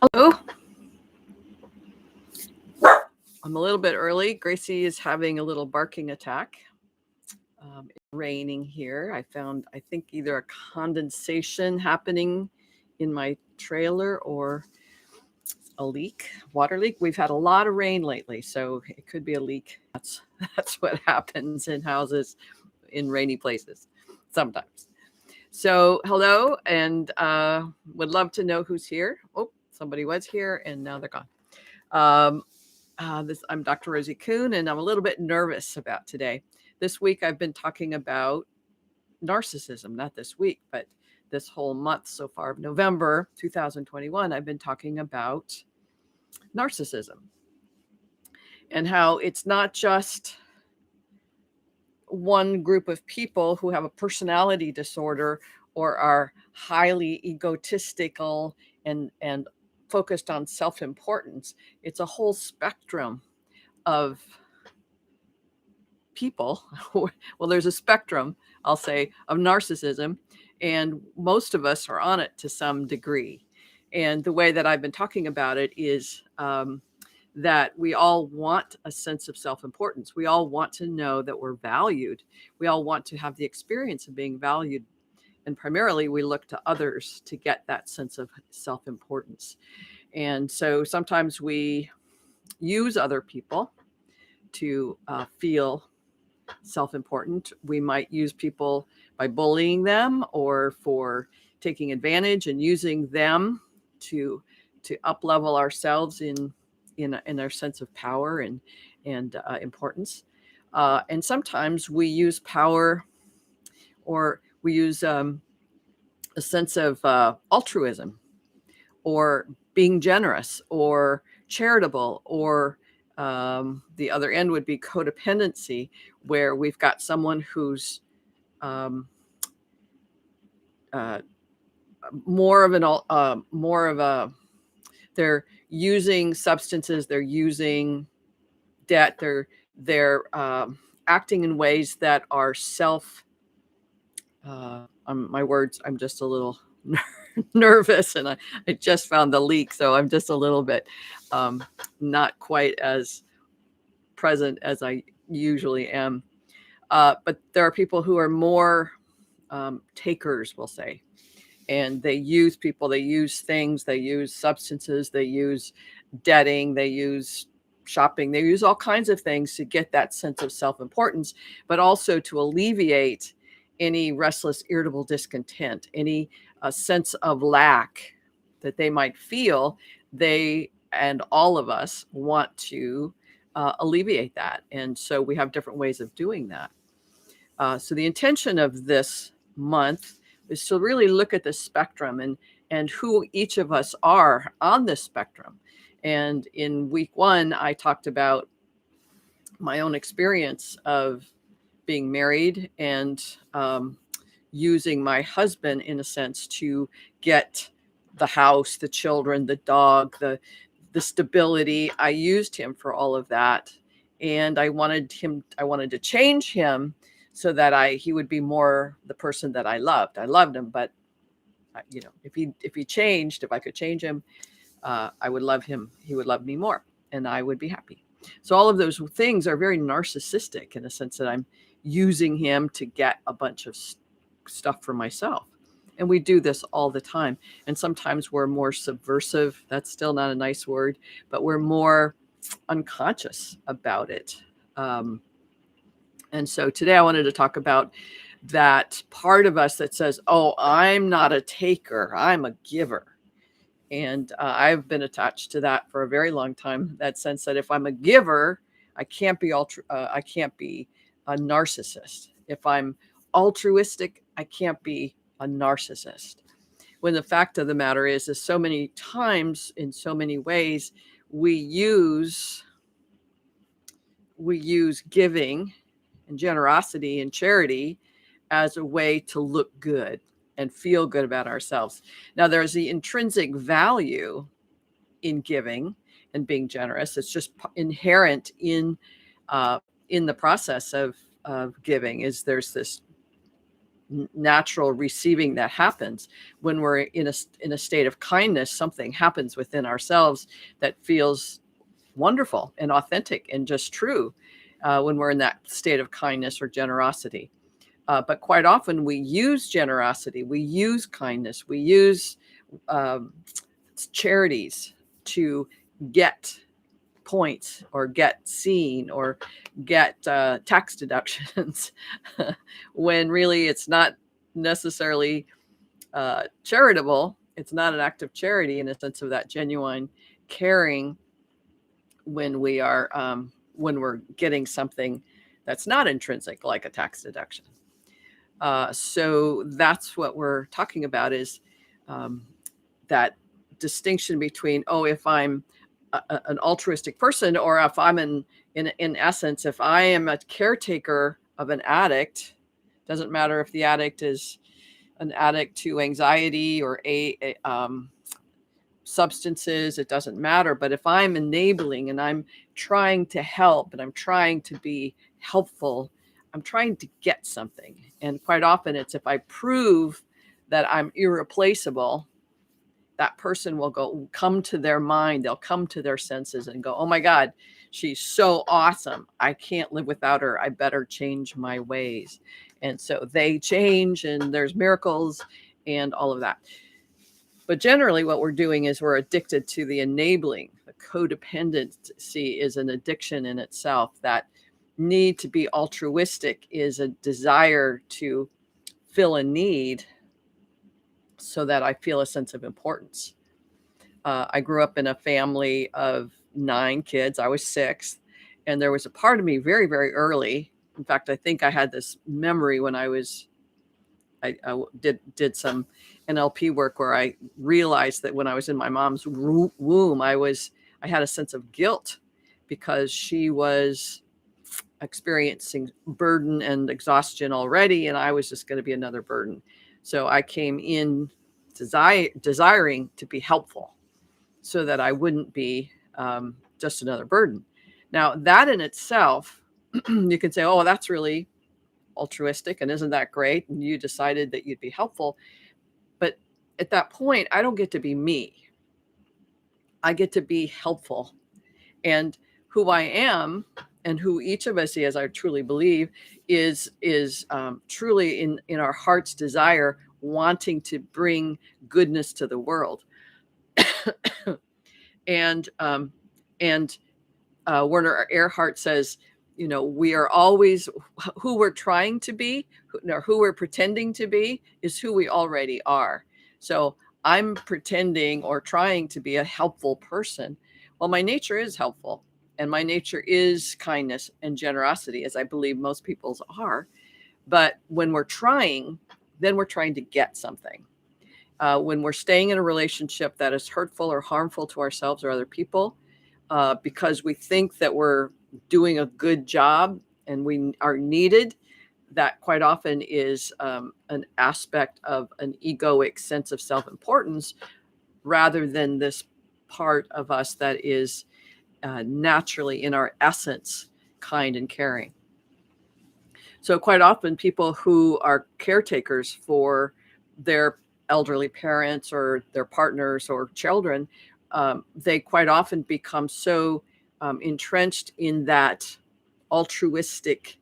Hello. I'm a little bit early. Gracie is having a little barking attack. It's raining here. I think, either a condensation happening in my trailer or a leak, water leak. We've had a lot of rain lately, so it could be a leak. That's what happens in houses in rainy places sometimes. So, hello, and would love to know who's here. Oh, somebody was here, and now they're gone. Um, I'm Dr. Rosie Kuhn, and I'm a little bit nervous about today. This week, I've been talking about narcissism, not this week, but this whole month so far of November 2021, I've been talking about narcissism and how it's not just one group of people who have a personality disorder or are highly egotistical and focused on self-importance. It's a whole spectrum of people. Well, there's a spectrum, I'll say, of narcissism, and most of us are on it to some degree. And the way that I've been talking about it is that we all want a sense of self-importance. We all want to know that we're valued. We all want to have the experience of being valued. And primarily, we look to others to get that sense of self-importance. And so sometimes we use other people to feel self-important. We might use people by bullying them or for taking advantage and using them to up level ourselves in our sense of power and importance. And sometimes we use power, or we use a sense of altruism, or being generous, or charitable, or the other end would be codependency, where we've got someone who's um, uh, more of a, they're using substances, they're using debt, they're acting in ways that are my words, I'm just a little nervous, and I just found the leak, so I'm just a little bit not quite as present as I usually am. But there are people who are more takers, we'll say, and they use people, they use things, they use substances, they use debting, they use shopping, they use all kinds of things to get that sense of self-importance, but also to alleviate any restless, irritable discontent, any sense of lack that they might feel. They and all of us want to alleviate that. And so we have different ways of doing that. So the intention of this month is to really look at the spectrum and who each of us are on this spectrum. And in week one, I talked about my own experience of being married and using my husband, in a sense, to get the house, the children, the dog, the stability. I used him for all of that. And I wanted to change him so that he would be more the person that I loved. I loved him, but if he changed, if I could change him, I would love him. He would love me more, and I would be happy. So all of those things are very narcissistic, in the sense that I'm using him to get a bunch of stuff for myself. And we do this all the time. And sometimes we're more subversive. That's still not a nice word, but we're more unconscious about it. And so today I wanted to talk about that part of us that says, oh, I'm not a taker, I'm a giver. And I've been attached to that for a very long time. That sense that if I'm a giver, I can't be a narcissist. If I'm altruistic, I can't be a narcissist. When the fact of the matter is so many times, in so many ways, we use giving and generosity and charity as a way to look good and feel good about ourselves. Now, there's the intrinsic value in giving and being generous. It's just inherent in the process of giving. Is there's this natural receiving that happens. When we're in a state of kindness, something happens within ourselves that feels wonderful and authentic and just true when we're in that state of kindness or generosity. But quite often we use generosity, we use kindness, we use charities to get points or get seen or get tax deductions when really it's not necessarily charitable. It's not an act of charity in a sense of that genuine caring when we are when we're getting something that's not intrinsic, like a tax deduction. So that's what we're talking about, is that distinction between, if I'm an altruistic person, or if I'm in essence, if I am a caretaker of an addict, doesn't matter if the addict is an addict to anxiety or substances, it doesn't matter. But if I'm enabling and I'm trying to help and I'm trying to be helpful, I'm trying to get something. And quite often it's, if I prove that I'm irreplaceable, that person will come to their mind, they'll come to their senses and go, oh my God, she's so awesome. I can't live without her. I better change my ways. And so they change, and there's miracles and all of that. But generally what we're doing is we're addicted to the enabling. The codependency is an addiction in itself. That need to be altruistic is a desire to fill a need so that I feel a sense of importance. I grew up in a family of 9 kids. I was 6th. And there was a part of me very, very early. In fact, I think I had this memory when I did some NLP work, where I realized that when I was in my mom's womb, I had a sense of guilt because she was experiencing burden and exhaustion already, and I was just going to be another burden. So I came in desiring to be helpful so that I wouldn't be just another burden. Now, that in itself, you can say, oh, that's really altruistic, and isn't that great? And you decided that you'd be helpful. But at that point, I don't get to be me. I get to be helpful. And who I am and who each of us is, I truly believe, is truly in our heart's desire, wanting to bring goodness to the world. And Werner Erhard says, we are always who we're trying to be, who we're pretending to be is who we already are. So I'm pretending or trying to be a helpful person. Well, my nature is helpful, and my nature is kindness and generosity, as I believe most people's are. But when we're trying, then we're trying to get something. When we're staying in a relationship that is hurtful or harmful to ourselves or other people, because we think that we're doing a good job and we are needed, that quite often is an aspect of an egoic sense of self-importance, rather than this part of us that is naturally in our essence kind and caring. So quite often people who are caretakers for their elderly parents or their partners or children, they quite often become so entrenched in that altruistic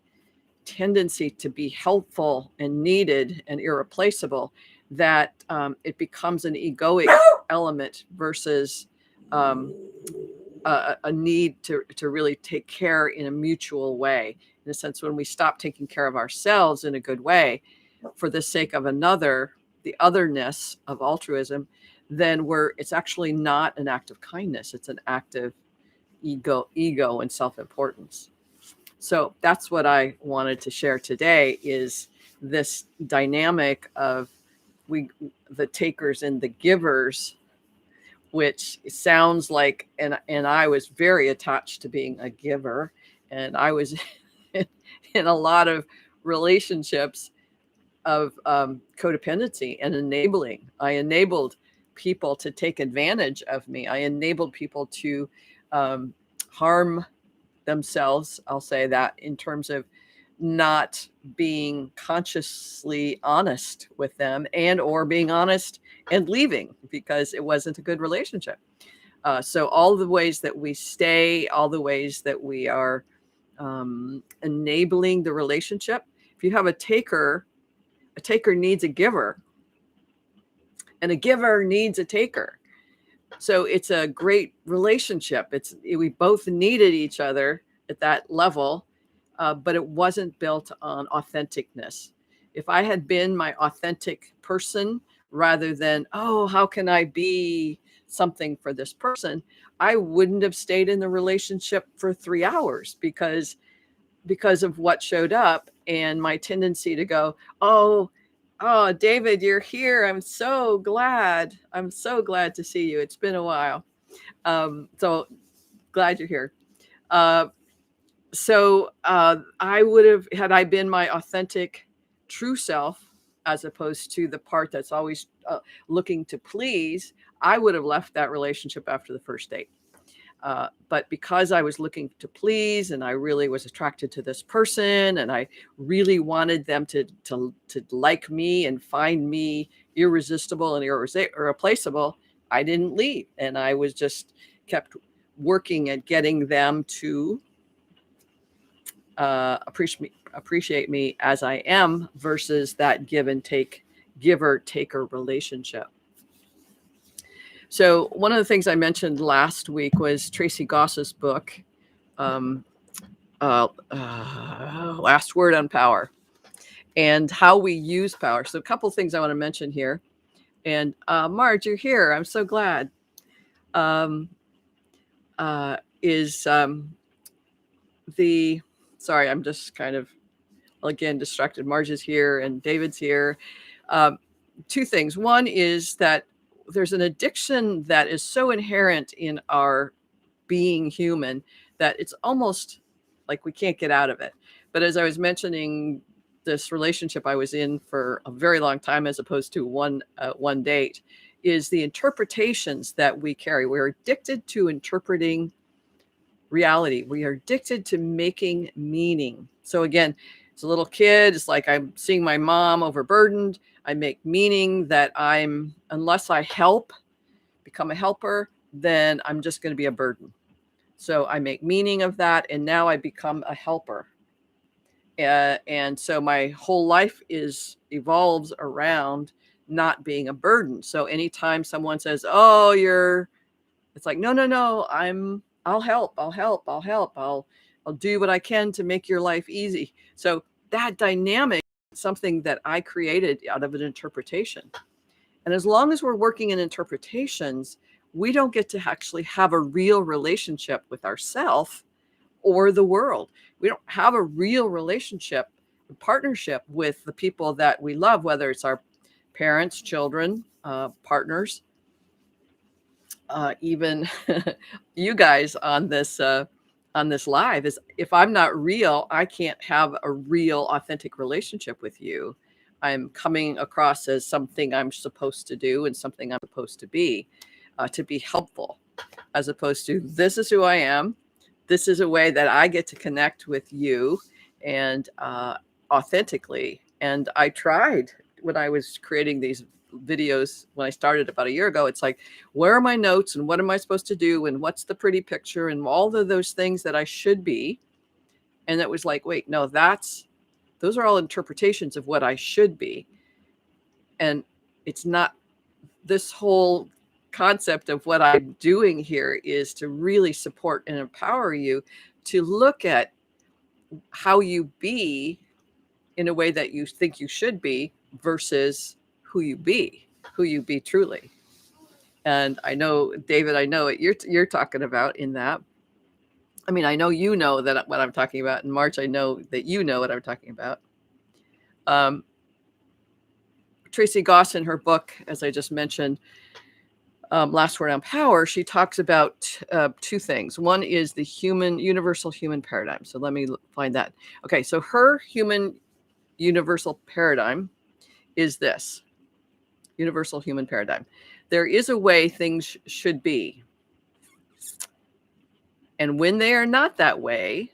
tendency to be helpful and needed and irreplaceable that it becomes an egoic element versus a need to really take care in a mutual way. In a sense, when we stop taking care of ourselves in a good way for the sake of another, the otherness of altruism, then it's actually not an act of kindness. It's an act of ego and self-importance. So that's what I wanted to share today, is this dynamic of the takers and the givers, which sounds like, and I was very attached to being a giver, and I was in a lot of relationships of codependency and enabling. I enabled people to take advantage of me. I enabled people to harm themselves. I'll say that in terms of not being consciously honest with them, and or being honest and leaving because it wasn't a good relationship. So all the ways that we stay, all the ways that we are enabling the relationship. If you have a taker needs a giver, and a giver needs a taker. So it's a great relationship. We both needed each other at that level, but it wasn't built on authenticness. If I had been my authentic person rather than, oh, how can I be something for this person, I wouldn't have stayed in the relationship for 3 hours because of what showed up, and my tendency to go, oh, David, you're here. I'm so glad to see you. It's been a while. So glad you're here. I would have, had I been my authentic, true self, as opposed to the part that's always looking to please, I would have left that relationship after the first date. But because I was looking to please, and I really was attracted to this person, and I really wanted them to like me and find me irresistible and irreplaceable, I didn't leave, and I was just kept working at getting them to appreciate me as I am, versus that give and take, giver taker relationship. So one of the things I mentioned last week was Tracy Goss's book, Last Word on Power, and how we use power. So a couple of things I want to mention here. And Marge, you're here. I'm so glad. Sorry, I'm just kind of, again, distracted. Marge is here and David's here. Two things. One is that there's an addiction that is so inherent in our being human that it's almost like we can't get out of it. But as I was mentioning, this relationship I was in for a very long time, as opposed to one date, is the interpretations that we carry. We're addicted to interpreting reality. We are addicted to making meaning. So again, as a little kid, it's like I'm seeing my mom overburdened. I make meaning that unless I become a helper, then I'm just going to be a burden. So I make meaning of that, and now I become a helper. And so my whole life evolves around not being a burden. So anytime someone says, "Oh, it's like, no, I'll help. I'll do what I can to make your life easy." So that dynamic is something that I created out of an interpretation. And as long as we're working in interpretations, we don't get to actually have a real relationship with ourselves or the world. We don't have a real relationship, partnership with the people that we love, whether it's our parents, children, partners, even you guys on this live. Is if I'm not real, I can't have a real, authentic relationship with you. I'm coming across as something I'm supposed to do and something I'm supposed to be helpful, as opposed to, this is who I am. This is a way that I get to connect with you and authentically. And I tried when I was creating these videos when I started about a year ago. It's like, where are my notes and what am I supposed to do and what's the pretty picture and all of those things that I should be. And it was like, wait, no, those are all interpretations of what I should be. And it's not. This whole concept of what I'm doing here is to really support and empower you to look at how you be in a way that you think you should be versus who you be truly. And I know, David, I know what you're talking about in that. I mean, I know you know that what I'm talking about. In March, I know that you know what I'm talking about. Tracy Goss, in her book, as I just mentioned, Last Word on Power, she talks about two things. One is the universal human paradigm. So let me find that. Okay, so her human universal paradigm is this. Universal human paradigm. There is a way things should be. And when they are not that way,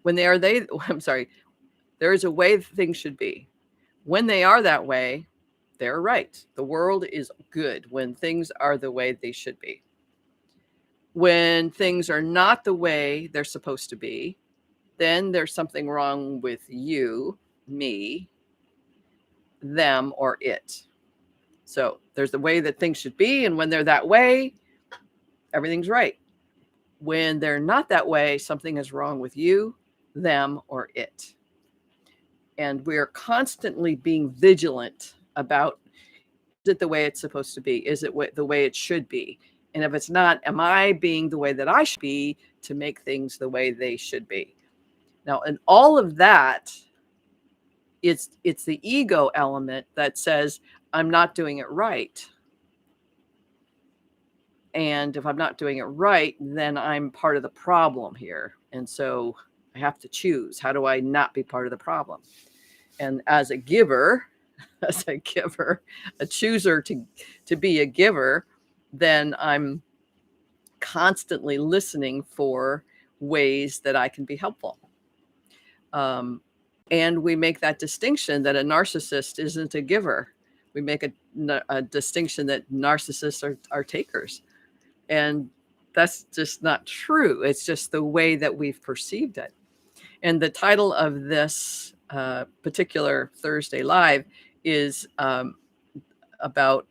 When they are they, I'm sorry, there is a way things should be. When they are that way, they're right. The world is good when things are the way they should be. When things are not the way they're supposed to be, then there's something wrong with you, me, them, or it. So there's the way that things should be. And when they're that way, everything's right. When they're not that way, something is wrong with you, them, or it. And we're constantly being vigilant about, is it the way it's supposed to be? Is it the way it should be? And if it's not, am I being the way that I should be to make things the way they should be? Now, and all of that, it's the ego element that says, I'm not doing it right. And if I'm not doing it right, then I'm part of the problem here. And so I have to choose. How do I not be part of the problem? And as a giver, a chooser to be a giver, then I'm constantly listening for ways that I can be helpful. And we make that distinction that a narcissist isn't a giver. We make a distinction that narcissists are takers. And that's just not true. It's just the way that we've perceived it. And the title of this particular Thursday Live is about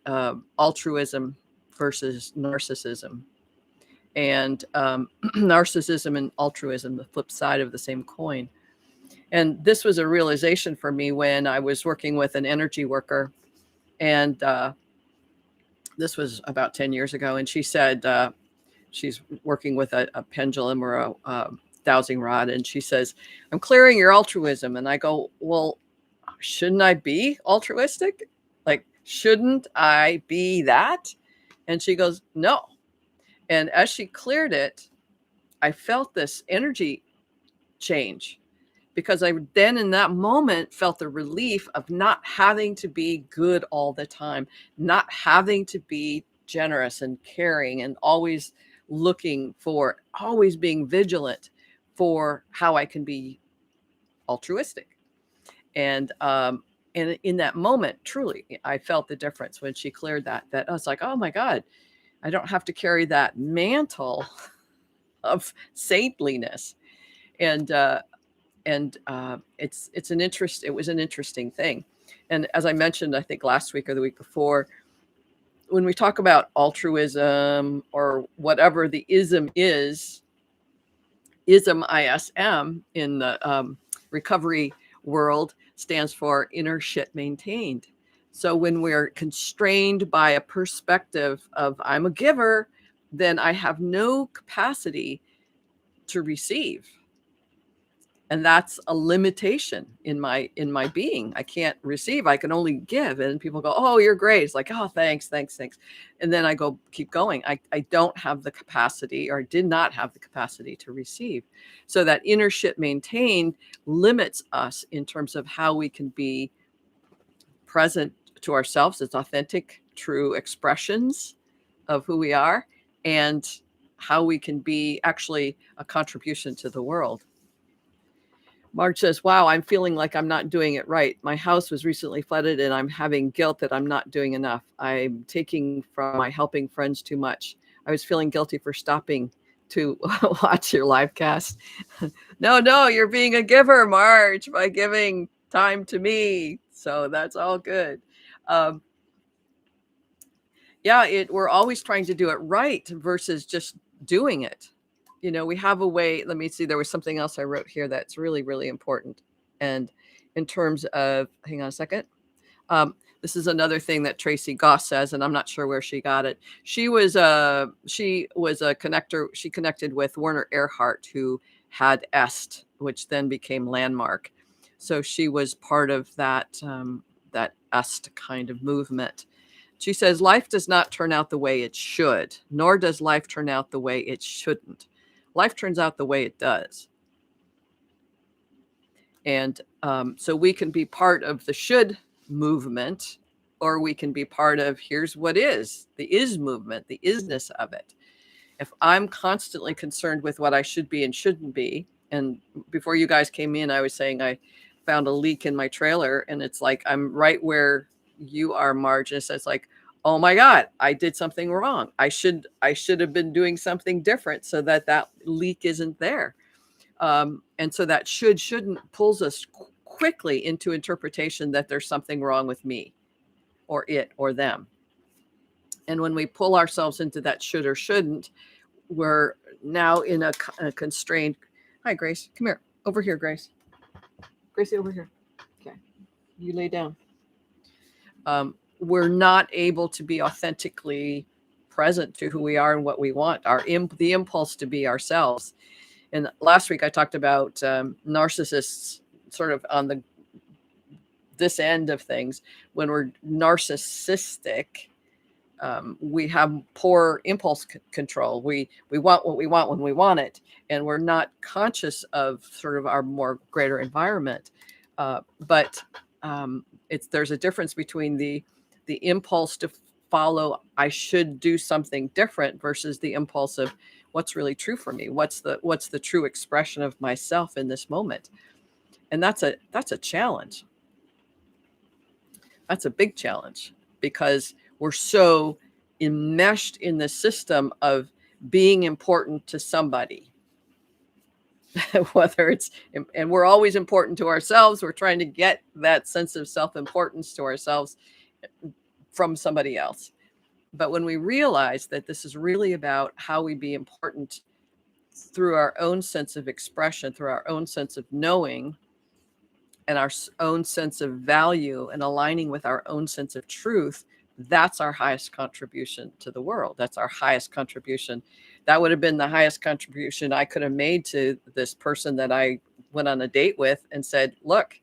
altruism versus narcissism. And narcissism and altruism, the flip side of the same coin. And this was a realization for me when I was working with an energy worker. And this was about 10 years ago. And she said, she's working with a pendulum or a dowsing rod. And she says, I'm clearing your altruism. And I go, well, shouldn't I be altruistic? Like, shouldn't I be that? And she goes, no. And as she cleared it, I felt this energy change, because I then in that moment felt the relief of not having to be good all the time, not having to be generous and caring and always being vigilant for how I can be altruistic. And in that moment, truly, I felt the difference when she cleared that I was like, oh my God, I don't have to carry that mantle of saintliness. And it was an interesting thing. And as I mentioned, I think last week or the week before, when we talk about altruism or whatever the ism is, ISM in the recovery world stands for inner shit maintained. So when we're constrained by a perspective of I'm a giver, then I have no capacity to receive. And that's a limitation in my being. I can't receive. I can only give. And people go, oh, you're great. It's like, oh, thanks. And then I keep going. I don't have the capacity, or did not have the capacity to receive. So that inner shit maintained limits us in terms of how we can be present to ourselves as authentic, true expressions of who we are, and how we can be actually a contribution to the world. Mark says, wow, I'm feeling like I'm not doing it right. My house was recently flooded and I'm having guilt that I'm not doing enough. I'm taking from my helping friends too much. I was feeling guilty for stopping to watch your live cast. No, you're being a giver, Marge, by giving time to me. So that's all good. We're always trying to do it right versus just doing it. You know, we have a way. Let me see. There was something else I wrote here that's really, really important. And in terms of, hang on a second. This is another thing that Tracy Goss says, and I'm not sure where she got it. She was a connector. She connected with Werner Erhard, who had EST, which then became Landmark. So she was part of that EST kind of movement. She says, life does not turn out the way it should, nor does life turn out the way it shouldn't. Life turns out the way it does. And so we can be part of the should movement, or we can be part of here's what is, the is movement, the isness of it. If I'm constantly concerned with what I should be and shouldn't be, And before you guys came in, I was saying I found a leak in my trailer, and it's like I'm right where you are, Marge. And it's like, oh my God, I did something wrong. I should have been doing something different so that that leak isn't there. And so that shouldn't pulls us quickly into interpretation that there's something wrong with me or it or them. And when we pull ourselves into that should or shouldn't, we're now in a constrained. Hi, Grace. Come here. Over here, Grace. Gracie, over here. Okay. You lay down. We're not able to be authentically present to who we are and what we want, the impulse to be ourselves. And last week I talked about narcissists sort of on this end of things. When we're narcissistic, we have poor impulse control. We want what we want when we want it, and we're not conscious of sort of our more greater environment. But there's a difference between the impulse to follow, I should do something different, versus the impulse of what's really true for me. What's the true expression of myself in this moment? And that's a challenge. That's a big challenge, because we're so enmeshed in the system of being important to somebody. Whether it's, and we're always important to ourselves. We're trying to get that sense of self-importance to ourselves from somebody else. But when we realize that this is really about how we be important through our own sense of expression, through our own sense of knowing, and our own sense of value, and aligning with our own sense of truth, that's our highest contribution to the world. That's our highest contribution. That would have been the highest contribution I could have made to this person that I went on a date with and said, look,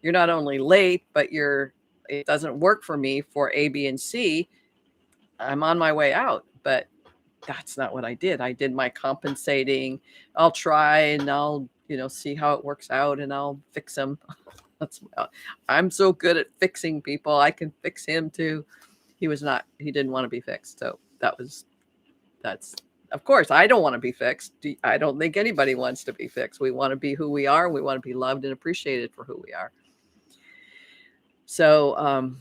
you're not only late, but it doesn't work for me for A, B, and C. I'm on my way out. But that's not what I did. I did my compensating. I'll try and I'll, see how it works out, and I'll fix him. I'm so good at fixing people. I can fix him too. He didn't want to be fixed. So that's, of course, I don't want to be fixed. I don't think anybody wants to be fixed. We want to be who we are. We want to be loved and appreciated for who we are. So,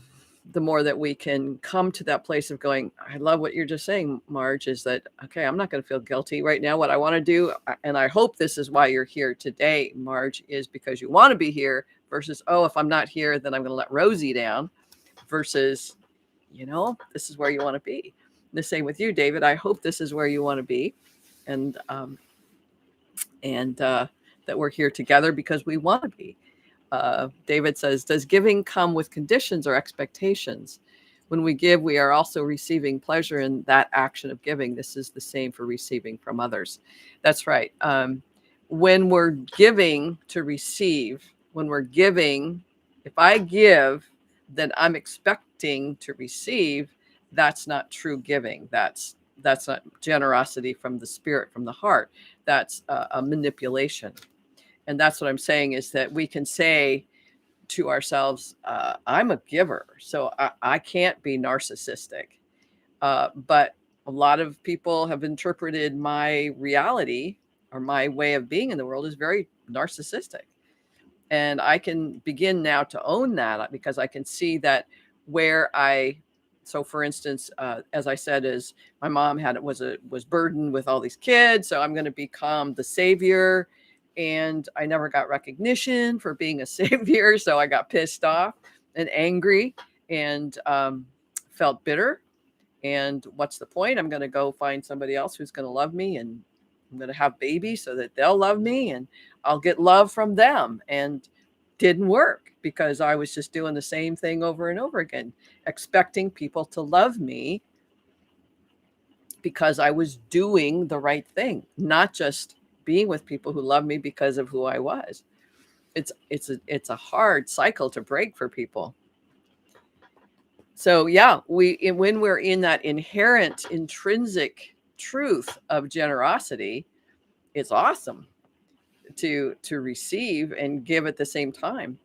the more that we can come to that place of going, I love what you're just saying, Marge, is that, okay, I'm not going to feel guilty right now. What I want to do, and I hope this is why you're here today, Marge, is because you want to be here, versus, oh, if I'm not here, then I'm going to let Rosie down, versus, this is where you want to be. The same with you, David. I hope this is where you want to be. And that we're here together because we want to be. David says, does giving come with conditions or expectations? When we give, we are also receiving pleasure in that action of giving. This is the same for receiving from others. That's right. When we're giving to receive, if I give, then I'm expecting to receive. That's not true giving. That's not generosity from the spirit, from the heart. That's a manipulation. And that's what I'm saying, is that we can say to ourselves, I'm a giver, so I can't be narcissistic. But a lot of people have interpreted my reality, or my way of being in the world, as very narcissistic. And I can begin now to own that, because I can see that so for instance, as I said, is my mom was burdened with all these kids. So I'm going to become the savior. And I never got recognition for being a savior. So I got pissed off and angry, and felt bitter. And what's the point? I'm going to go find somebody else who's going to love me, and I'm going to have babies so that they'll love me, and I'll get love from them. And didn't work, because I was just doing the same thing over and over again, expecting people to love me because I was doing the right thing, not just being with people who love me because of who I was. It's a hard cycle to break for people. So yeah, when we're in that inherent, intrinsic truth of generosity, it's awesome to receive and give at the same time.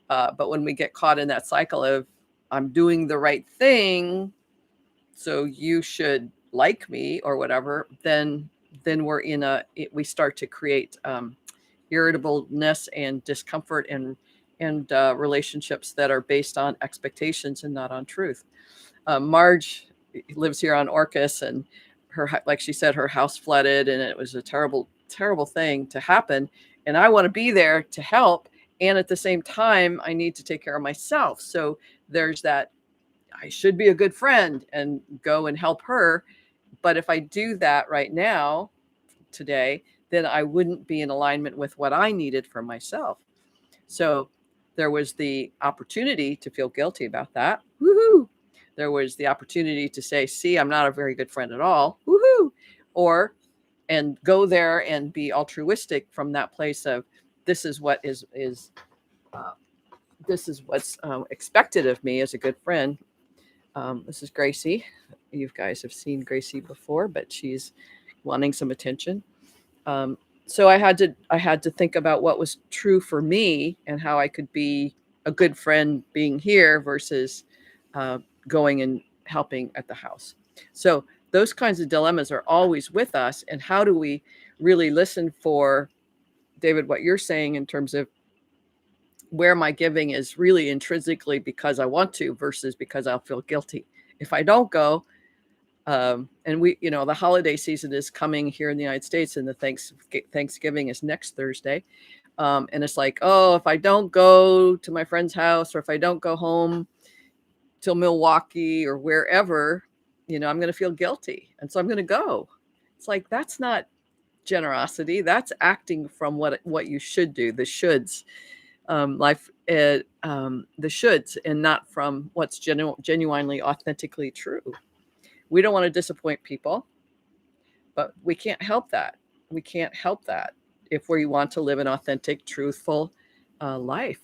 But when we get caught in that cycle of, I'm doing the right thing, so you should like me or whatever, then we're we start to create, irritableness and discomfort and relationships that are based on expectations and not on truth. Marge lives here on Orcas, and like she said, her house flooded, and it was a terrible, terrible thing to happen. And I want to be there to help. And at the same time, I need to take care of myself. So there's that, I should be a good friend and go and help her. But if I do that right now, today, then I wouldn't be in alignment with what I needed for myself. So there was the opportunity to feel guilty about that. Woohoo! There was the opportunity to say, see, I'm not a very good friend at all. Woohoo! And go there and be altruistic from that place of, this is what is this is what's expected of me as a good friend. This is Gracie. You guys have seen Gracie before, but she's wanting some attention. So I had to think about what was true for me and how I could be a good friend being here versus going and helping at the house. So those kinds of dilemmas are always with us. And how do we really listen for, David, what you're saying in terms of where my giving is really intrinsically because I want to versus because I'll feel guilty if I don't go. And we, the holiday season is coming here in the United States, and the Thanksgiving is next Thursday. And it's like, oh, if I don't go to my friend's house, or if I don't go home till Milwaukee or wherever, I'm going to feel guilty. And so I'm going to go. It's like, that's not generosity. That's acting from what you should do, the shoulds, the shoulds, and not from what's genuinely, authentically true. We don't want to disappoint people, but we can't help that. We can't help that if we want to live an authentic, truthful life.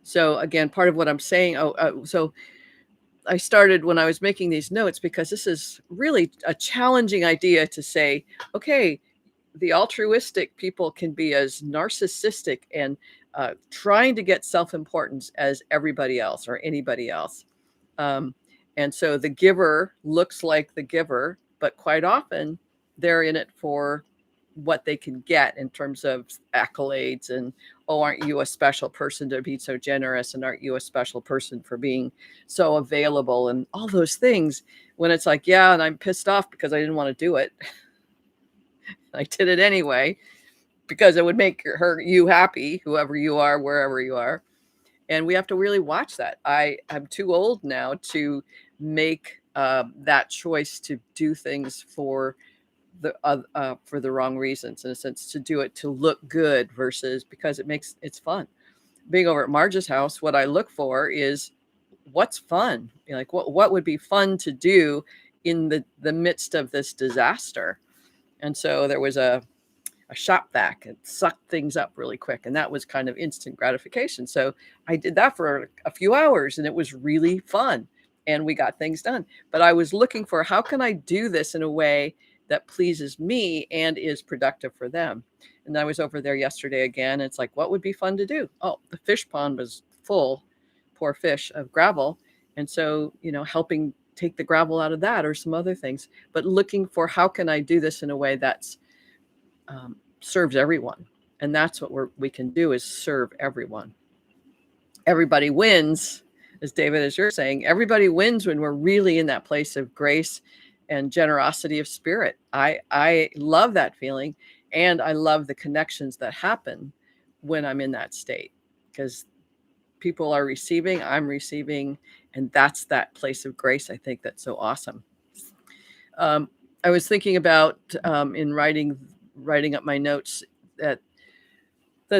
So again, part of what I'm saying, so I started when I was making these notes, because this is really a challenging idea to say, okay, the altruistic people can be as narcissistic and trying to get self-importance as everybody else or anybody else. And so the giver looks like the giver, but quite often they're in it for what they can get in terms of accolades and, oh, aren't you a special person to be so generous? And aren't you a special person for being so available and all those things, when it's like, yeah, and I'm pissed off because I didn't want to do it. I did it anyway, because it would make you happy, whoever you are, wherever you are. And we have to really watch that. I'm too old now to make that choice to do things for the wrong reasons, in a sense, to do it to look good versus because it's fun. Being over at Marge's house, what I look for is what's fun. Like what would be fun to do in the midst of this disaster. And so there was a shop vac and sucked things up really quick. And that was kind of instant gratification. So I did that for a few hours, and it was really fun, and we got things done. But I was looking for, how can I do this in a way that pleases me and is productive for them? And I was over there yesterday again. It's like, what would be fun to do? Oh, the fish pond was full, poor fish, of gravel. And so, helping take the gravel out of that, or some other things, but looking for, how can I do this in a way that's serves everyone? And that's what we can do, is serve everyone. Everybody wins, as David, as you're saying, everybody wins when we're really in that place of grace and generosity of spirit. I love that feeling, and I love the connections that happen when I'm in that state, because people are receiving, I'm receiving, and that's that place of grace, I think, that's so awesome. I was thinking about in writing up my notes that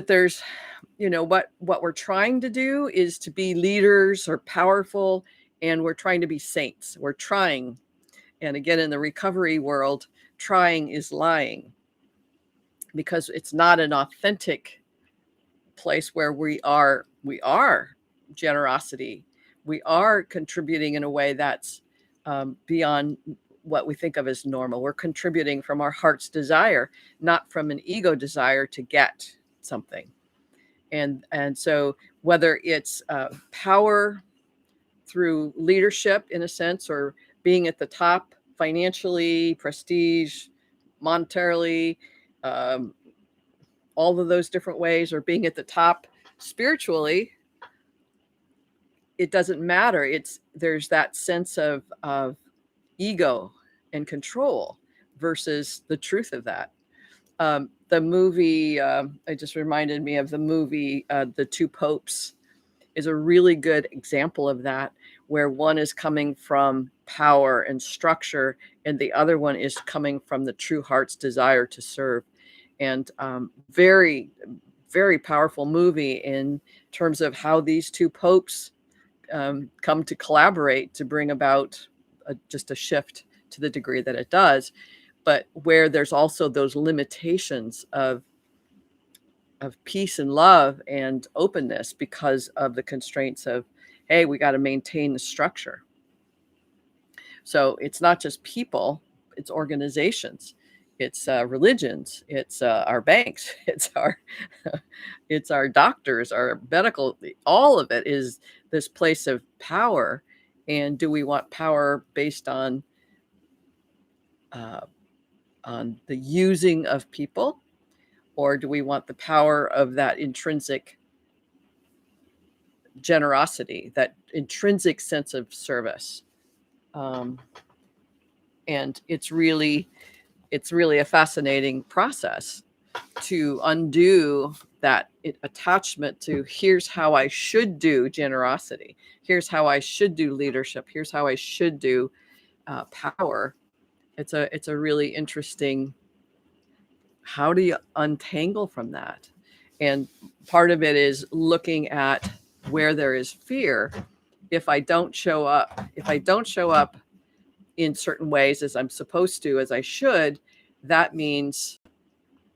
there's, what we're trying to do is to be leaders or powerful, and we're trying to be saints. We're trying. And again, in the recovery world, trying is lying, because it's not an authentic place where we are generosity. We are contributing in a way that's beyond what we think of as normal. We're contributing from our heart's desire, not from an ego desire to get something. And so whether it's power through leadership, in a sense, or being at the top financially, prestige, monetarily, all of those different ways, or being at the top spiritually, it doesn't matter. There's that sense of ego and control versus the truth of that. The movie, it just reminded me of the movie, The Two Popes, is a really good example of that, where one is coming from power and structure, and the other one is coming from the true heart's desire to serve. And very, very powerful movie in terms of how these two popes come to collaborate to bring about just a shift to the degree that it does, but where there's also those limitations of peace and love and openness because of the constraints of, hey, we got to maintain the structure. So it's not just people, it's organizations, it's religions, it's our banks, it's our doctors, our medical, all of it is this place of power. And do we want power based on the using of people? Or do we want the power of that intrinsic generosity, that intrinsic sense of service? And it's really a fascinating process to undo that attachment to, here's how I should do generosity, here's how I should do leadership, here's how I should do power. It's a really interesting, how do you untangle from that? And part of it is looking at where there is fear. If I don't show up in certain ways as I'm supposed to, as I should, that means,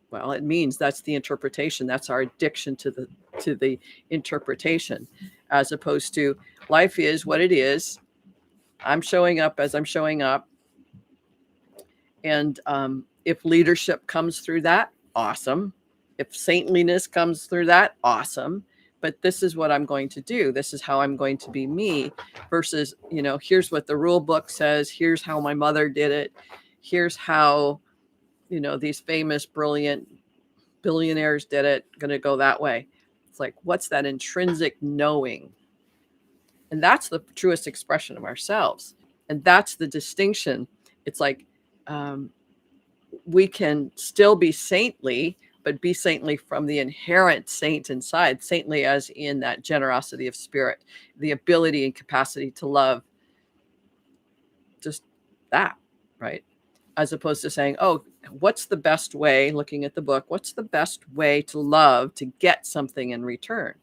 well, it means that's the interpretation. That's our addiction to the interpretation, as opposed to life is what it is. I'm showing up as I'm showing up. And if leadership comes through that, awesome. If saintliness comes through that, awesome. But this is what I'm going to do. This is how I'm going to be me, versus, here's what the rule book says. Here's how my mother did it. Here's how, these famous, brilliant billionaires did it. Going to go that way. It's like, what's that intrinsic knowing? And that's the truest expression of ourselves. And that's the distinction. It's like, we can still be saintly, but be saintly from the inherent saint inside, saintly as in that generosity of spirit, the ability and capacity to love, just that, right? As opposed to saying, oh, what's the best way, looking at the book, what's the best way to love to get something in return?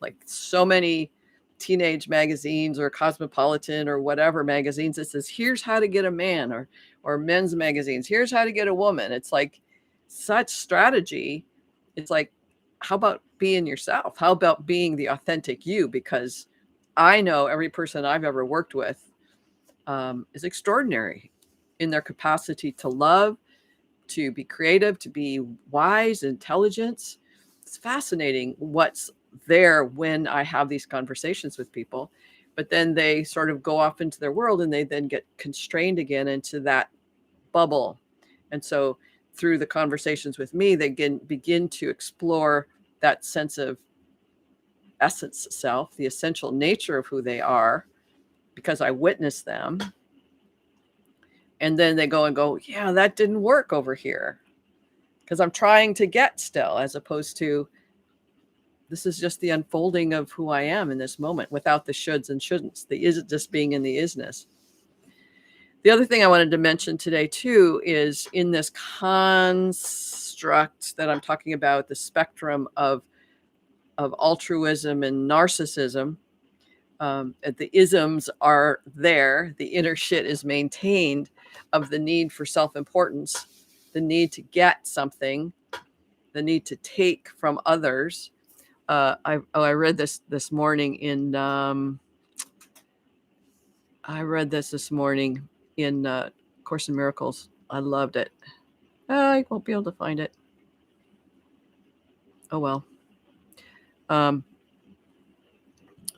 Like so many teenage magazines or Cosmopolitan or whatever magazines, it says, here's how to get a man, or men's magazines, here's how to get a woman. It's like such strategy. It's like, how about being yourself? How about being the authentic you? Because I know every person I've ever worked with is extraordinary in their capacity to love, to be creative, to be wise, intelligence. It's fascinating what's there when I have these conversations with people, but then they sort of go off into their world and they then get constrained again into that bubble. And so through the conversations with me, they begin to explore that sense of essence self, the essential nature of who they are, because I witnessed them. And then they go, yeah, that didn't work over here, because I'm trying to get still, as opposed to, this is just the unfolding of who I am in this moment, without the shoulds and shouldn'ts, the is just being in the isness. The other thing I wanted to mention today too is, in this construct that I'm talking about, the spectrum of altruism and narcissism, the isms are there, the inner shit is maintained, of the need for self-importance, the need to get something, the need to take from others. I read this morning in Course in Miracles. I loved it. I won't be able to find it. Oh well.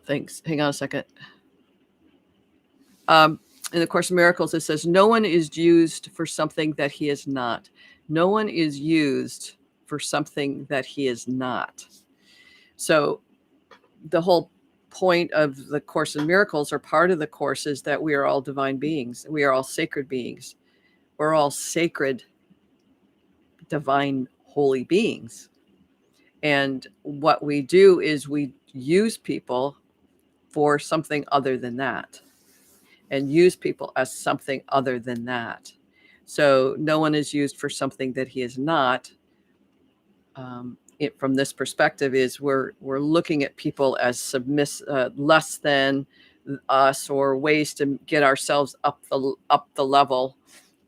Thanks. Hang on a second. In the Course in Miracles, it says, no one is used for something that he is not. No one is used for something that he is not. So the whole point of the Course in Miracles, or part of the Course, is that we are all divine beings. We are all sacred beings. We're all sacred, divine, holy beings. And what we do is we use people for something other than that, and use people as something other than that. So no one is used for something that he is not. From this perspective, is we're looking at people as less than us, or ways to get ourselves up the level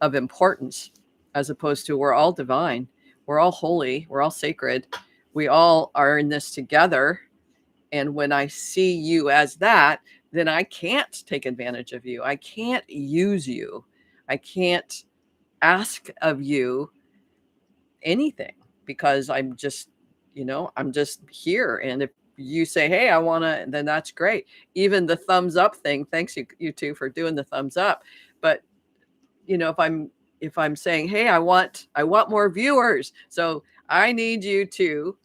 of importance, as opposed to we're all divine, we're all holy, we're all sacred, we all are in this together. And when I see you as that, then I can't take advantage of you. I can't use you. I can't ask of you anything, because I'm just, I'm just here. And if you say, hey, I want to, then that's great. Even the thumbs up thing, thanks you two for doing the thumbs up. But, if I'm saying, hey, I want more viewers, so I need you to,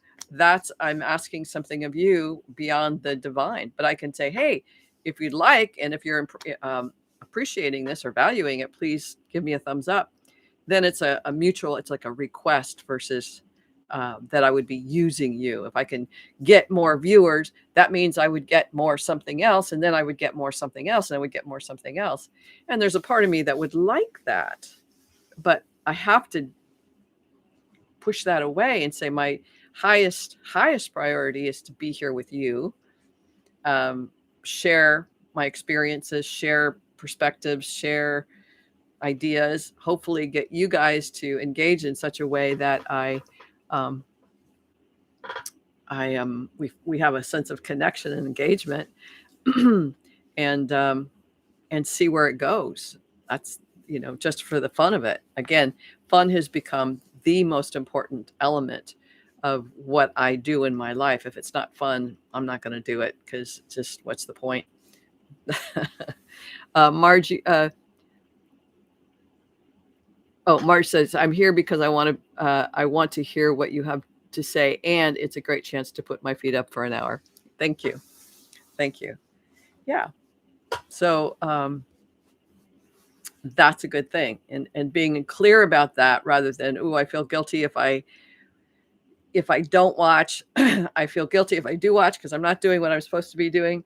I'm asking something of you beyond the divine. But I can say, hey, if you'd like, and if you're appreciating this or valuing it, please give me a thumbs up. Then it's a mutual, it's like a request versus that I would be using you. If I can get more viewers, that means I would get more something else, and then I would get more something else, and I would get more something else. And there's a part of me that would like that, but I have to push that away and say my highest priority is to be here with you, share my experiences, share perspectives, share ideas, hopefully get you guys to engage in such a way that we have a sense of connection and engagement, and see where it goes. That's, just for the fun of it. Again, fun has become the most important element of what I do in my life. If it's not fun, I'm not going to do it, because just what's the point? Margie, Marge says, I'm here because I want to hear what you have to say, and it's a great chance to put my feet up for an hour. Thank you. Yeah. So that's a good thing, and being clear about that, rather than, I feel guilty if I don't watch. I feel guilty if I do watch, because I'm not doing what I'm supposed to be doing.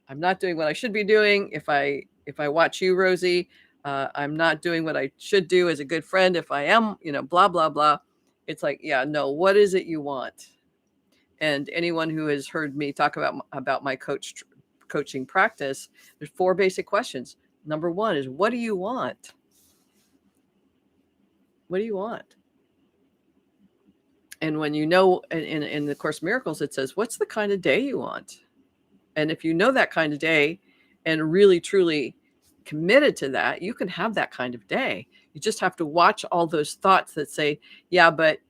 I'm not doing what I should be doing. If I watch you, Rosie, I'm not doing what I should do as a good friend. If I am, blah, blah, blah. It's like, yeah, no, what is it you want? And anyone who has heard me talk about my coaching practice, there's 4 basic questions. Number 1 is, what do you want? What do you want? And when in the Course in Miracles, it says, what's the kind of day you want? And if you know that kind of day and really, truly committed to that, you can have that kind of day. You just have to watch all those thoughts that say, yeah, but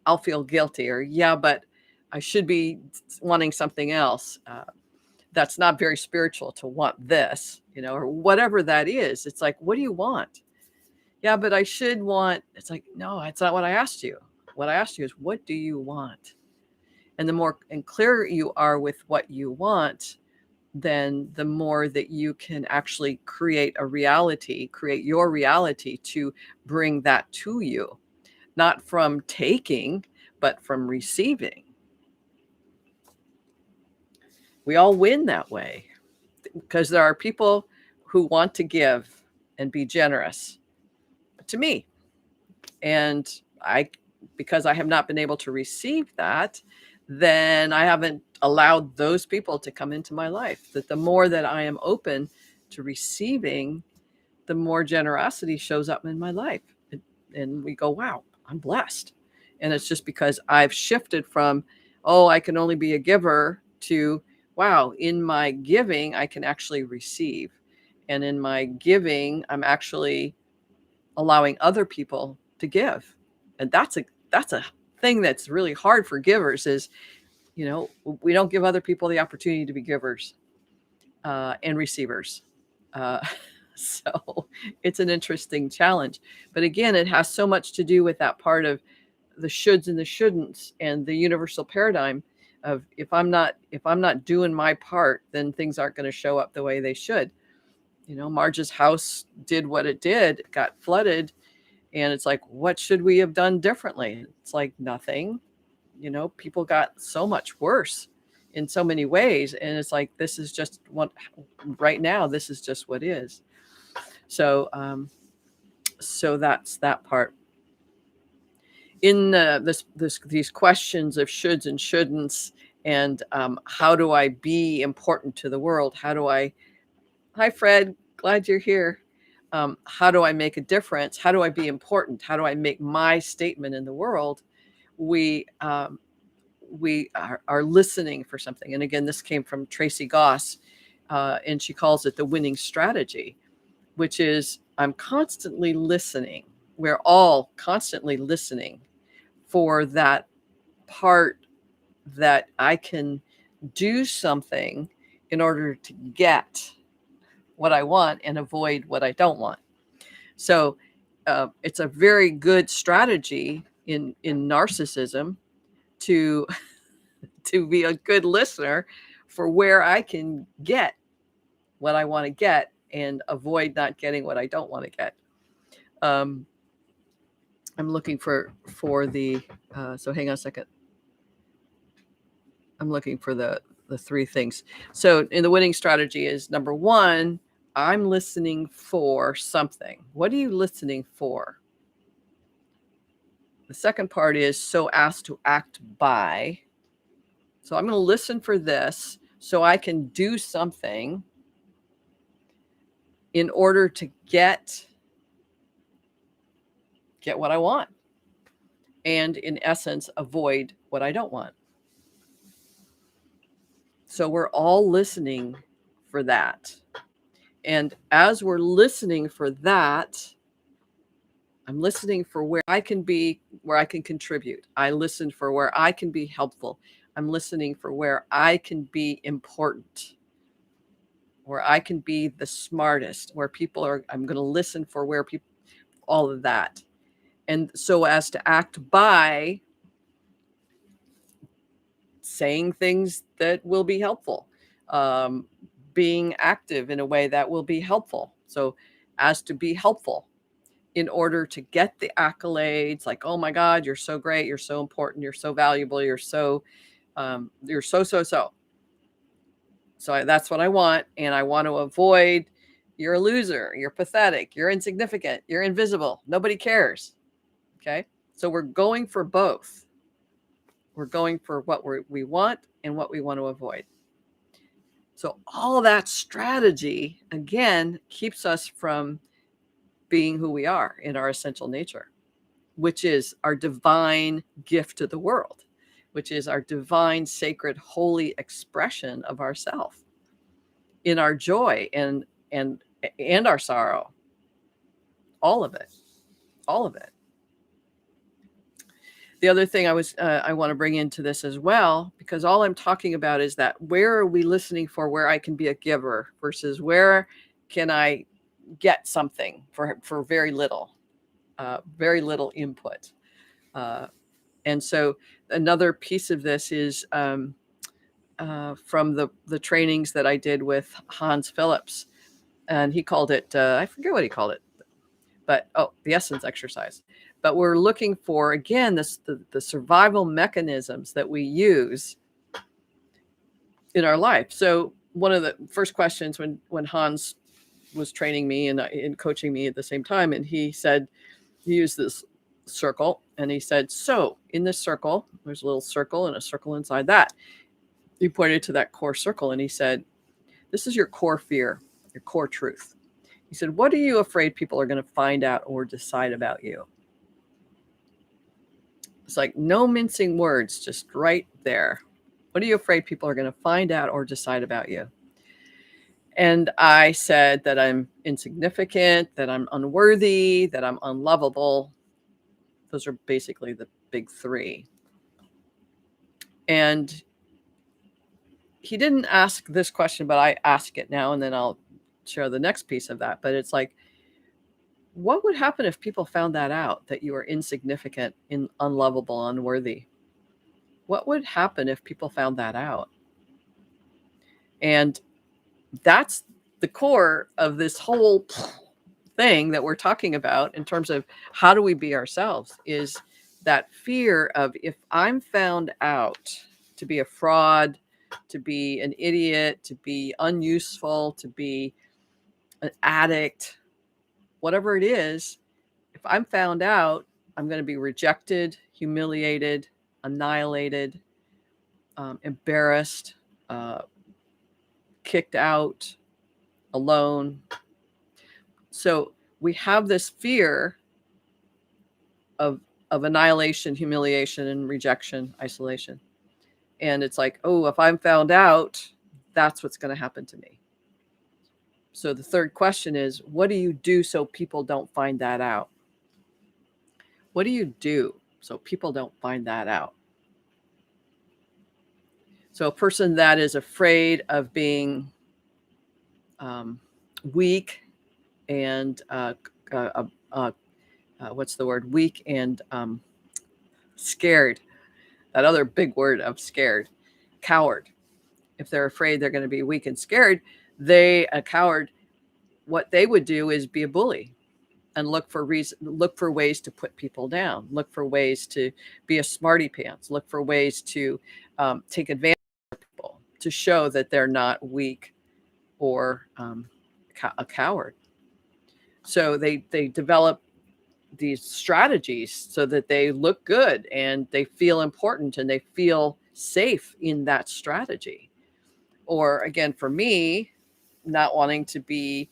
I'll feel guilty, or yeah, but I should be wanting something else. That's not very spiritual to want this, or whatever that is. It's like, what do you want? Yeah, but I should want, it's like, no, it's not what I asked you. What I asked you is, what do you want? And the more and clearer you are with what you want, then the more that you can actually create your reality to bring that to you, not from taking, but from receiving. We all win that way, because there are people who want to give and be generous to me. And because I have not been able to receive that, then I haven't allowed those people to come into my life. That the more that I am open to receiving, the more generosity shows up in my life. And we go, wow, I'm blessed. And it's just because I've shifted from, I can only be a giver, to, wow, in my giving, I can actually receive. And in my giving, I'm actually allowing other people to give. And that's a thing that's really hard for givers, is, we don't give other people the opportunity to be givers and receivers. So it's an interesting challenge. But again, it has so much to do with that part of the shoulds and the shouldn'ts, and the universal paradigm of if I'm not doing my part, then things aren't going to show up the way they should. Marge's house did what it did, it got flooded, and it's like, what should we have done differently? It's like nothing. People got so much worse in so many ways, and it's like, this is just what right now, this is just what is. So that's that part. In these questions of shoulds and shouldn'ts, and how do I be important to the world? Hi Fred, glad you're here. How do I make a difference? How do I be important? How do I make my statement in the world? We are listening for something. And again, this came from Tracy Goss, and she calls it the winning strategy, which is I'm constantly listening. We're all constantly listening for that part that I can do something in order to get what I want and avoid what I don't want. So it's a very good strategy in narcissism to be a good listener for where I can get what I want to get and avoid not getting what I don't want to get. I'm looking for the so hang on a second. I'm looking for the three things. So in the winning strategy is number one, I'm listening for something. What are you listening for? The second part is so as to act by. So I'm going to listen for this so I can do something in order to get what I want, and in essence, avoid what I don't want. So we're all listening for that. And as we're listening for that, I'm listening for where I can contribute. I listen for where I can be helpful. I'm listening for where I can be important, where I can be the smartest, where I'm going to listen for where people, all of that. And so as to act by saying things that will be helpful, being active in a way that will be helpful. So as to be helpful in order to get the accolades, like, oh my God, you're so great, you're so important, you're so valuable, you're so. So that's what I want. And I want to avoid, you're a loser, you're pathetic, you're insignificant, you're invisible, nobody cares. Okay. So we're going for both. We're going for what we want and what we want to avoid. So all that strategy, again, keeps us from being who we are in our essential nature, which is our divine gift to the world, which is our divine, sacred, holy expression of ourself in our joy and our sorrow. All of it. The other thing I want to bring into this as well, because all I'm talking about is that where are we listening for where I can be a giver versus where can I get something for very little input. And so another piece of this is from the trainings that I did with Hans Phillips, and he called it, I forget what he called it, but the essence exercise. But we're looking for, again, the survival mechanisms that we use in our life. So one of the first questions when Hans was training me and coaching me at the same time, and he said, he used this circle, and he said, so in this circle, there's a little circle and a circle inside that. He pointed to that core circle, and he said, this is your core fear, your core truth. He said, what are you afraid people are going to find out or decide about you? It's like no mincing words, just right there. What are you afraid people are going to find out or decide about you? And I said that I'm insignificant, that I'm unworthy, that I'm unlovable. Those are basically the big three. And he didn't ask this question, but I ask it now, and then I'll share the next piece of that. But it's like, What would happen if people found that out, that you are insignificant, unlovable, unworthy? What would happen if people found that out? And that's the core of this whole thing that we're talking about in terms of how do we be ourselves, is that fear of, if I'm found out to be a fraud, to be an idiot, to be unuseful, to be an addict, whatever it is, if I'm found out, I'm going to be rejected, humiliated, annihilated, embarrassed, kicked out, alone. So we have this fear of annihilation, humiliation, and rejection, isolation. And it's like, oh, if I'm found out, that's what's going to happen to me. So the third question is, what do you do so people don't find that out? What do you do so people don't find that out? So a person that is afraid of being weak and what's the word? Weak and scared. That other big word of scared. Coward. If they're afraid they're going to be weak and scared, a coward, what they would do is be a bully and look for ways to put people down, look for ways to be a smarty pants, look for ways to take advantage of people, to show that they're not weak or a coward. So they develop these strategies so that they look good and they feel important and they feel safe in that strategy. Or again, for me, not wanting to be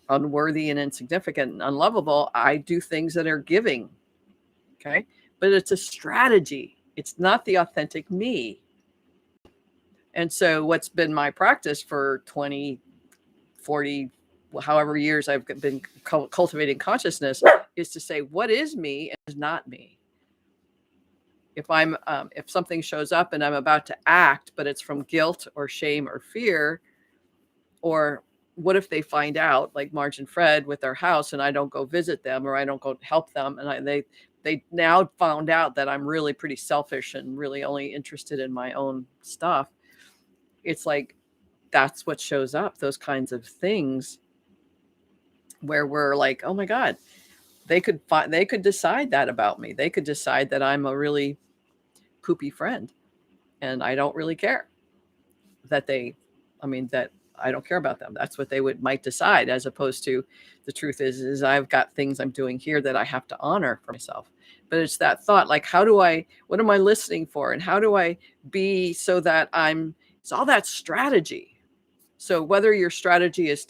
unworthy and insignificant and unlovable, I do things that are giving. Okay. But it's a strategy. It's not the authentic me. And so what's been my practice for 20, 40, however years I've been cultivating consciousness, is to say, what is me and is not me. If if something shows up and I'm about to act, but it's from guilt or shame or fear, or what if they find out, like Marge and Fred with their house, and I don't go visit them or I don't go help them, and they now found out that I'm really pretty selfish and really only interested in my own stuff. It's like, that's what shows up, those kinds of things where we're like, oh my God, they could decide that about me. They could decide that I'm a really poopy friend and I don't really care that I don't care about them. That's what they might decide, as opposed to the truth is I've got things I'm doing here that I have to honor for myself. But it's that thought, like, what am I listening for? And how do I be so that it's all that strategy. So whether your strategy is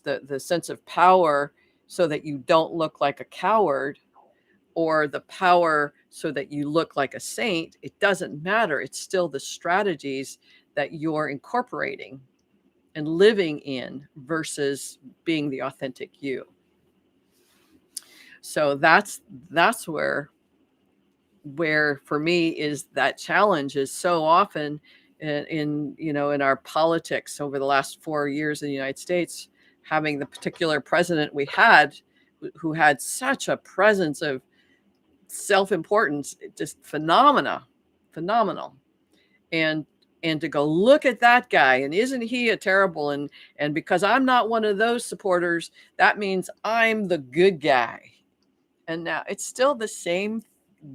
the sense of power so that you don't look like a coward, or the power so that you look like a saint, it doesn't matter. It's still the strategies that you're incorporating and living in versus being the authentic you. So that's where for me is that challenge is so often in our politics over the last 4 years in the United States, having the particular president we had, who had such a presence of self-importance, just phenomenal. And to go, look at that guy, and isn't he a terrible, and because I'm not one of those supporters, that means I'm the good guy. And now it's still the same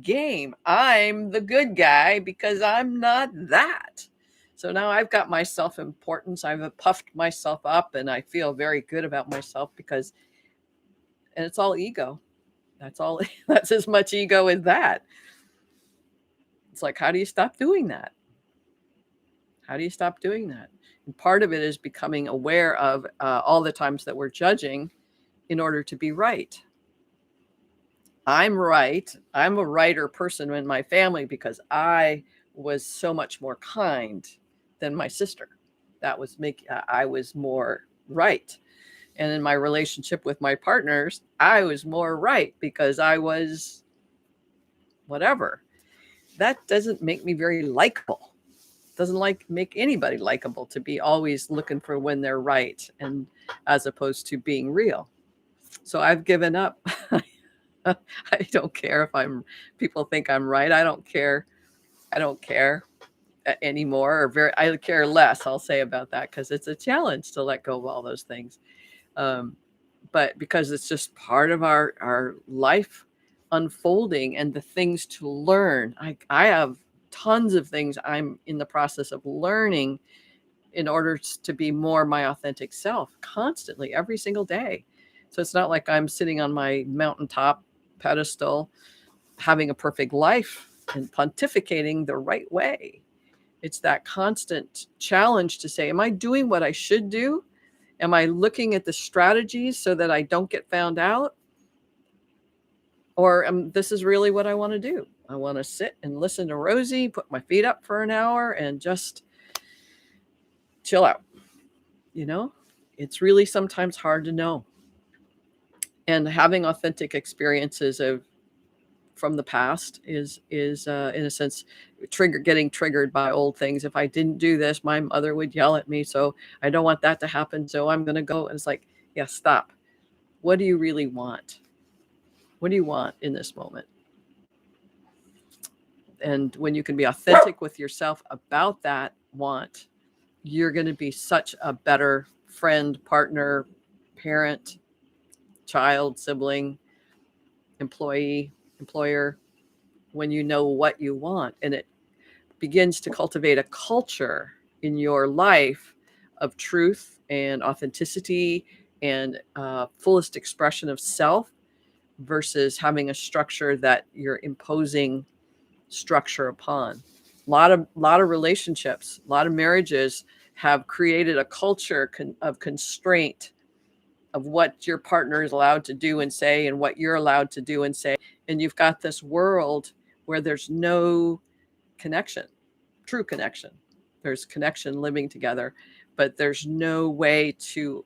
game. I'm the good guy because I'm not that. So now I've got my self-importance. I've puffed myself up and I feel very good about myself and it's all ego. That's as much ego as that. It's like, how do you stop doing that? How do you stop doing that? And part of it is becoming aware of all the times that we're judging in order to be right. I'm right. I'm a righter person in my family because I was so much more kind than my sister. I was more right. And in my relationship with my partners, I was more right because I was whatever. That doesn't make me very likable. Doesn't make anybody likable to be always looking for when they're right, and as opposed to being real. So I've given up. I don't care if people think I'm right. I don't care. I don't care anymore, or I care less, I'll say, about that, because it's a challenge to let go of all those things. But because it's just part of our life unfolding and the things to learn. I have tons of things I'm in the process of learning in order to be more my authentic self constantly, every single day. So it's not like I'm sitting on my mountaintop pedestal having a perfect life and pontificating the right way. It's that constant challenge to say, am I doing what I should do? Am I looking at the strategies so that I don't get found out? Or this is really what I want to do. I want to sit and listen to Rosie, put my feet up for an hour and just chill out. It's really sometimes hard to know. And having authentic experiences from the past is in a sense getting triggered by old things. If I didn't do this, my mother would yell at me, so I don't want that to happen, so I'm going to go. And it's like, yeah, stop. What do you really want? What do you want in this moment? And when you can be authentic with yourself about that want, you're going to be such a better friend, partner, parent, child, sibling, employee, employer, when you know what you want. And it begins to cultivate a culture in your life of truth and authenticity and fullest expression of self, versus having a structure that you're imposing structure upon. A lot of relationships, a lot of marriages have created a culture of constraint of what your partner is allowed to do and say and what you're allowed to do and say. And you've got this world where there's no connection, true connection. There's connection living together, but there's no way to,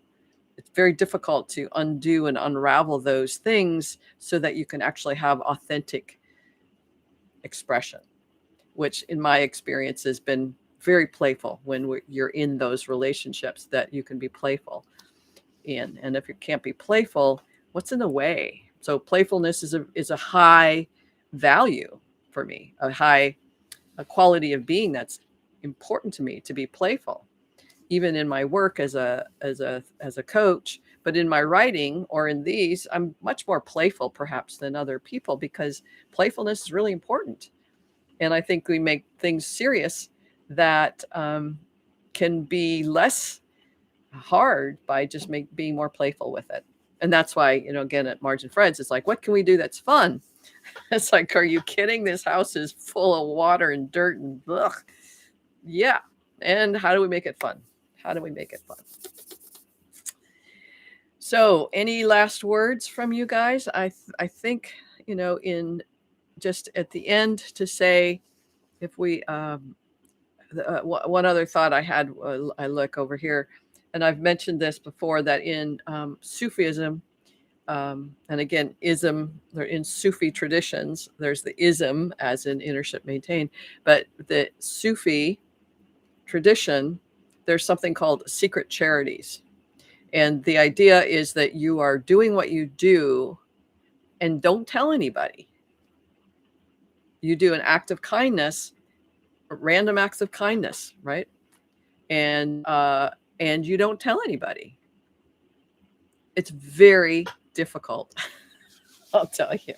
it's very difficult to undo and unravel those things so that you can actually have authentic expression, which in my experience has been very playful when you're in those relationships that you can be playful in. And if you can't be playful, what's in the way? So playfulness is a high value for me, a quality of being that's important to me, to be playful, even in my work as a coach. But in my writing or in these, I'm much more playful perhaps than other people, because playfulness is really important. And I think we make things serious that can be less hard by just being more playful with it. And that's why, again, at Margin Friends, it's like, what can we do that's fun? It's like, are you kidding? This house is full of water and dirt and ugh. Yeah. And how do we make it fun? How do we make it fun? So any last words from you guys? I think, in just at the end to say, if we, one other thought I had, I look over here, and I've mentioned this before, that in Sufism, and again, ism, they're in Sufi traditions, there's the ism as in innership maintained, but the Sufi tradition, there's something called secret charities. And the idea is that you are doing what you do and don't tell anybody. You do an act of kindness, random acts of kindness, right? And you don't tell anybody. It's very difficult. I'll tell you.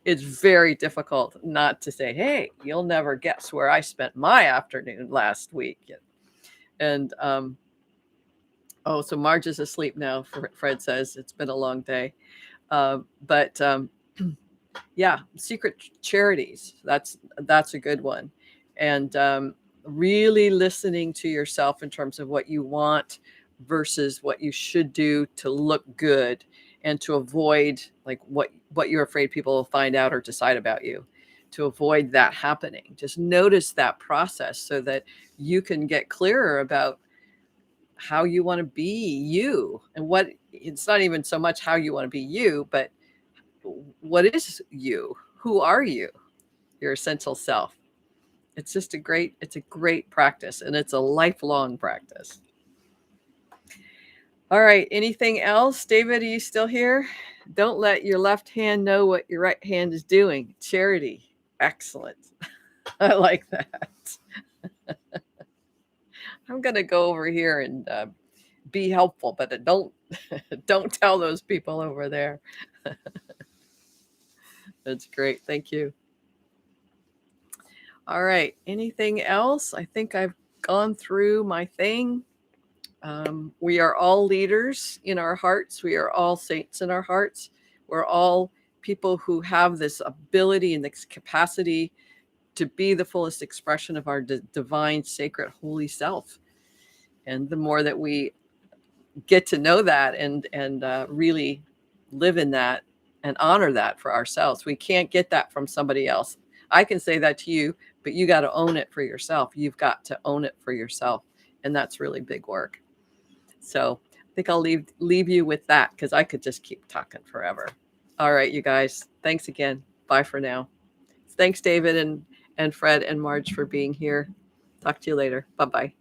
It's very difficult not to say, hey, you'll never guess where I spent my afternoon last week. And so Marge is asleep now, Fred says. It's been a long day. But yeah, secret charities, that's a good one. And really listening to yourself in terms of what you want versus what you should do to look good, and to avoid like what you're afraid people will find out or decide about you, to avoid that happening. Just notice that process so that you can get clearer about how you want to be you, and what it's not even so much how you want to be you, but what is you? Who are you? Your essential self. It's just a great practice, and it's a lifelong practice. All right. Anything else? David, are you still here? Don't let your left hand know what your right hand is doing. Charity. Excellent. I like that. I'm going to go over here and be helpful, but don't tell those people over there. That's great. Thank you. All right. Anything else? I think I've gone through my thing. We are all leaders in our hearts. We are all saints in our hearts. We're all people who have this ability and this capacity to be the fullest expression of our divine, sacred, holy self. And the more that we get to know that and really live in that and honor that for ourselves, we can't get that from somebody else. I can say that to you, but you got to own it for yourself. You've got to own it for yourself. And that's really big work. So I think I'll leave you with that, because I could just keep talking forever. All right, you guys. Thanks again. Bye for now. Thanks, David and Fred and Marge, for being here. Talk to you later. Bye-bye.